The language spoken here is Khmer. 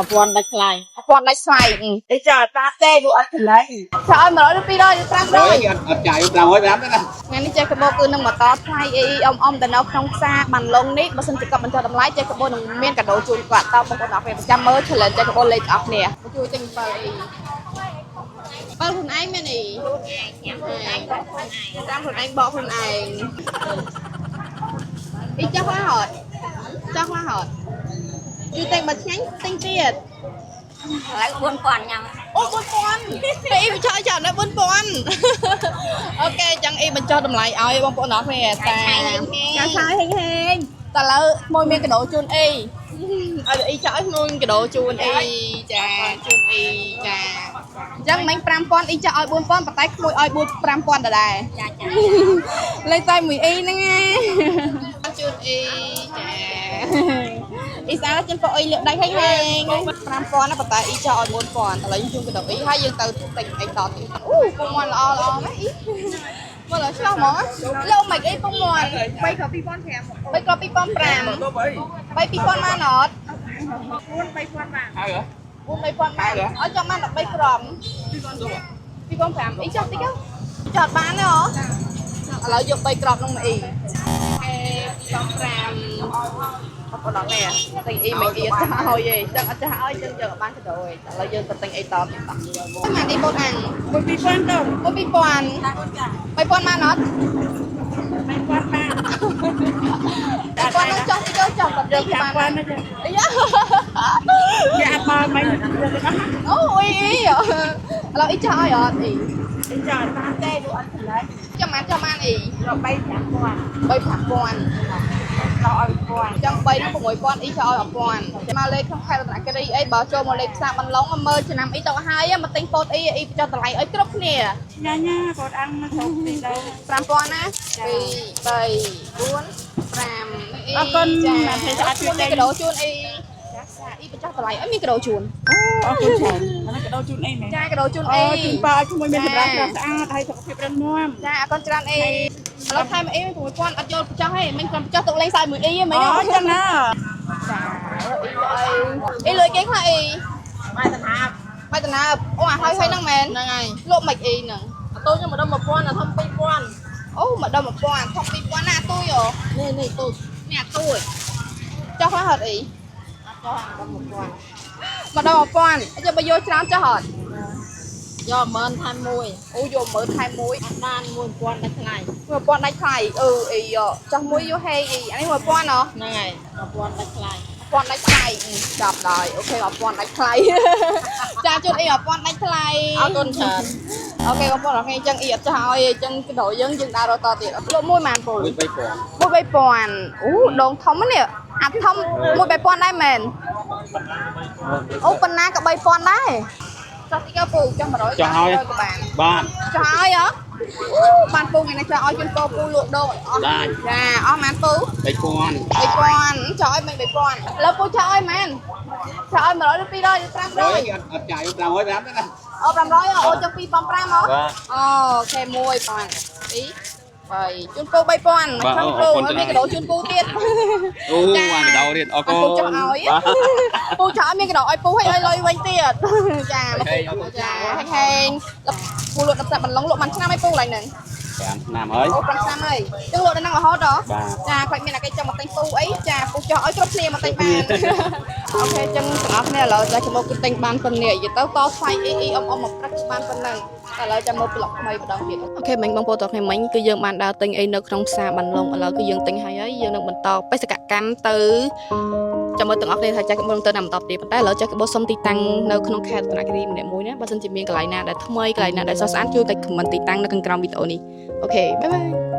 Pon đánh lại. Pon đánh xoay. Để chờ ta tê đủ ăn lấy. Trời ơi mà nói đi rồi, trăm rồi. Chạy làm ơi lắm đó. Ngàyនេះចេះកបោគឺនឹងមកតថ្លៃអីអ៊ំទៅនៅក្នុងផ្សារបានលងនេះបើសិនជាគាត់បញ្ចុះតម្លៃចេះកបោនឹងមានកាដូជូនគាត់តបងប្អូនអរគ្នាចាំមើល challenge ចេះកបោលេខអស់គ្នាជួយចេញបើអីបើខ្លួនឯងមែនអីចាំខ្លួនឯងបកខ្លួនឯងអីចាស់ខ្លះហត់ជួយតែមកឆ្ងាញ់ទិញទៀត lại 4,000 nhầm អូ 4,000 ពេលអ៊ីបញ្ចុះចាំដល់ 4,000 អូខេចឹងអ៊ីបញ្ចុះតម្លៃឲ្យបងប្អូនអរគ្នាតែចាឆាយហេងតែឥឡូវមួយមានកាដូជូនអីឲ្យអ៊ីចោលមួយកាដូជូនអីចាជូនអីចាអញ្ចឹងមិញ 5,000 អ៊ីចោលឲ្យ 4,000 ប៉ុន្តែក្មួយឲ្យ 5,000 ដដែលចាលេខតែមួយអ៊ីហ្នឹងណាជូនអីចាអ៊ីសាជូនពួកអ៊ីលើកដៃហេង 5,000 ណាប៉ុន្តែអ៊ីចោលឲ្យ 4,000 ឥឡូវជូនកាដូអ៊ីហើយយើងទៅទិញអីតទៀតអូពងមាន់ល្អមែនអ៊ីមើលឲ្យឆ្លោះហ្មងលោកមិនអីពងមាន់3គ្រាប់ 2,500 3គ្រាប់ 2,500 3 2,000 បានអត់ 4 3,000 បានហើយហ៎ 4 3,000 បានឲ្យចង់បាន13គ្រាប់ 2,500 អីចោះតិចទៅចោះបានទេហ៎ឥឡូវយក3គ្រាប់នោះមកអ៊ី2,500 អត់ដល់ទេទិញអ៊ីមិនអ៊ីអត់ចាស់ឲ្យទេចឹងអត់ចាស់ឲ្យចឹងយកបានកាដូឯងឥឡូវយើងទៅទិញអីតទៀតបាទអានេះបងអាន 2,000 ទៅ 2,000 3,000 បានអត់ 3,000 បានគាត់នឹងចង់ទៅចង់ទៅយកបានអីយ៉ាបានមិនអូអ៊ីឥឡូវអ៊ីចាស់ឲ្យអត់អ៊ីចាស់តាមទេดูអត់ឆ្លើយចាំបានអ៊ី3,500 ដល់ឲ្យ 1,000 ចឹង3នឹង 6,000 អ៊ីចោលឲ្យ 1,000 មកលេខក្នុងខេត្តរតនគិរីអីបើចូលមកលេខផ្សារបានឡុងមើលឆ្នាំអ៊ីទៅហើយមកទិញពោតអ៊ីចោលតម្លៃឲ្យគ្រប់គ្នាញ៉ាពោតអាំងទៅទីទៅ 5,000 ណា2 3 4 5 អរគុណចាស្អាតជួយតែកាដូជូនអ៊ីចាអ៊ីបញ្ចុះតម្លៃឲ្យមានកាដូជូនអរគុណច្រើនអានេះកាដូជូនអីមែនចាកាដូជូនអីជូនបើឲ្យជាមួយមានសម្រាប់ស្អាតហើយសុខភាពរឹងមាំចាអរគុណច្រើនអ៊ីឥឡូវថែមអ៊ី 6,000 អត់យល់បញ្ចុះទេមិនគាត់បញ្ចុះទុកលេងសើមួយអ៊ីហ្មងអូចឹងណាចាអ៊ីលុយគេខ្លះអ៊ីបាយតាណាអូអាហើយហ្នឹងមែនហ្នឹងហើយលក់មិនអ៊ីហ្នឹងអាតូចខ្ញុំម្ដង 1,000 អាធំ 2,000 អូម្ដង 1,000 ធំ 2,000 ណាអាទូយអូនេះទូចនេះអាទូចចុះខ្លះហត់អ៊ីចុះអាម្ដង 1,000 ម្ដង 1,000 ចាំបើយកច្រើនចុះហត់យក10000ថែមមួយអូយក10000ថែមមួយអត់បាន 1,000 ដាច់ថ្លៃ 1,000 ដាច់ថ្លៃអីចុះមួយយកហេអីអានេះ 1,000 ហ៎ហ្នឹងហើយ 1,000 ដាច់ថ្លៃ 1,000 ដាច់ថ្លៃចាប់ដល់អូខេ 1,000 ដាច់ថ្លៃចាជូនអី 1,000 ដាច់ថ្លៃអរគុណច្រើនអូខេបងប្អូនអរគុណអញ្ចឹងអ៊ីអត់ចាស់ឲ្យអញ្ចឹងកាដូយើងដើររកតទៀតលក់មួយម៉ានពូ 3,000 អូដងធំនេះអាធំមួយ 3,000 ដែរមែនអូប៉ុណ្ណាក៏ 3,000 ដែរចុះទីកពូចុះ 100 ចុះឲ្យបានចុះឲ្យហ៎បានពូថ្ងៃនេះចុះឲ្យជូនពូលក់ដូរអស់ចាអស់ម៉ានពូ 3,000 ចុះឲ្យមិន 3,000 ឥឡូវពូចុះឲ្យមែនចុះឲ្យ 100 ឬ 200 ឬ 500 អត់ចាយ500ណាអូ 500 អូចុះ 2,500 ហ៎អូខេ 1,000 2 3ជូនពូ 3,000 ក្នុងគ្រូឲ្យមានកាដូជូនពូទៀតអូបានកាដូទៀតអរគុណពូចុះឲ្យពូចុះឲ្យមានកាដូឲ្យពូឲ្យលុយវិញទៀតចាចាហេងពូលក់ដល់ផ្សារបន្លុងលក់បានឆ្នាំឲ្យពូឡើងហ្នឹង5 ឆ្នាំហើយអូ5ឆ្នាំហើយចឹងលក់ដល់ហ្នឹងរហូតហ៎ចាខ្លាចមានតែគេចង់មកទិញពូអីចាពូចុះឲ្យគ្រប់គ្នាមកទិញបានអូខេចឹងទាំងអស់គ្នាឥឡូវតែមកគឺទិញបានប៉ុណ្ណេះនិយាយទៅតស្វ័យអ៊ីអ៊ំមកព្រឹកបានប៉ុណ្ណឹងតែឥឡូវចាំមើលប្លុកថ្មីម្ដងទៀតអូខេមិញបងប្អូនទាំងគ្នាមិញគឺយើងបានដើរទិញអីនៅក្នុងផ្សារបានឡុងឥឡូវគឺយើងទិញហើយយើងនឹងបន្តបេសកកម្មទៅចាំមើលទាំងអស់គ្នាថាចាស់មើលទៅតាមបន្តទៀតប៉ុន្តែឥឡូវចាស់ក្បោះសុំទីតាំងនៅក្នុងខេត្តរតនគិរីម្នាក់មួយណាបើសិនជាមានកន្លែងណាដែលថ្មីកន្លែងណាដែលស្រស់ស្អាតជួយតែខមមិនទីតាំងនៅខាងក្រោមវីដេអូនេះអូខេបាយបាយ